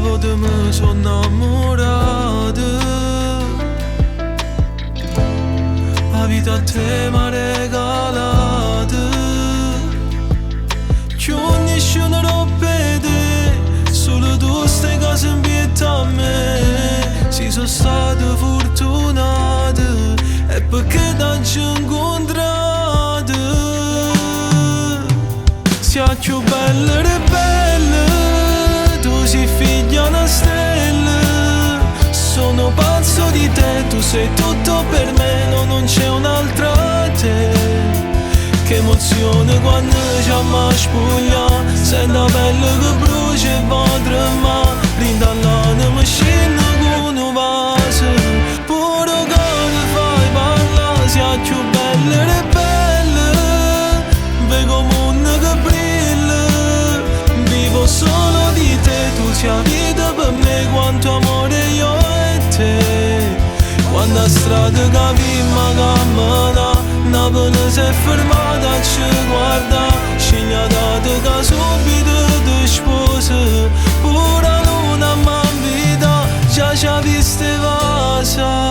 volte mi sono innamorato. La vita a te mi ha regalato, che nessuno lo vede, solo tu stai casa in pietà a me. Si sono stato fortunato e perché t'ho incontrato. Sia più bella e bella, tu sei figlia una stella. Sono pazzo di te, tu sei tutto per me, non c'è un'altra te. Che emozione quando ci amma spuglia, sento la pelle che brucia e va a tremare. Rindall'anima scende con un vaso, pure che fai parlare. Sia più bella e bella, vedo un mondo che brilla. Vivo solo di te, tu sei la vita per me, quanto amore io e te. Quando a strada capimmo cammina, Napoli si è fermata a ci guarda. Sceglia dato che subito ti sposa, pure la luna m'ha invita, già ci ha visto vasa.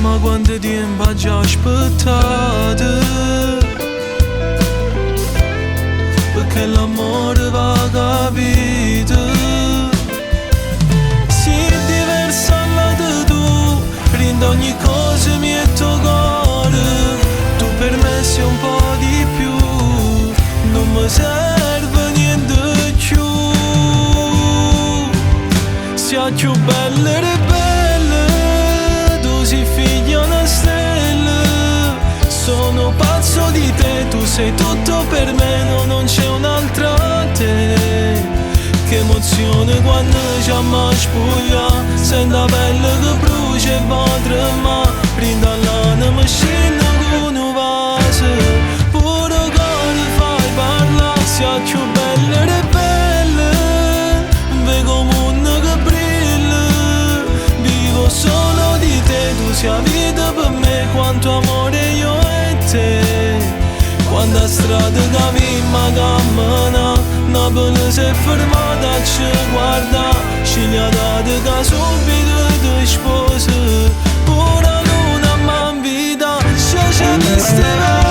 Ma quanto tempo ha già aspettato, perché l'amore va capito. Si è diversa alla tu, rende ogni cosa mi è tuo cuore. Tu per me sei un po' di più, non mi serve niente più. Sia più bella e bella, tu sei figlia una stella. Sono pazzo di te, tu sei tutto per me, non c'è un'altra te. Che emozione quando ci amma spuglia, sento la pelle che brucia e va a tremare. Rindall'anima scende con un vaso, pure che fai parlare. Sia più bella e bella, vedo un mondo che brilla. Vivo solo di te, tu sei la vita per me, quanto amore io e te. Quando a strada capimmo cammina, Napoli si è fermata a ci guarda. Sceglia dato che subito ti sposa, pure la luna m'ha invita, già ci ha visto.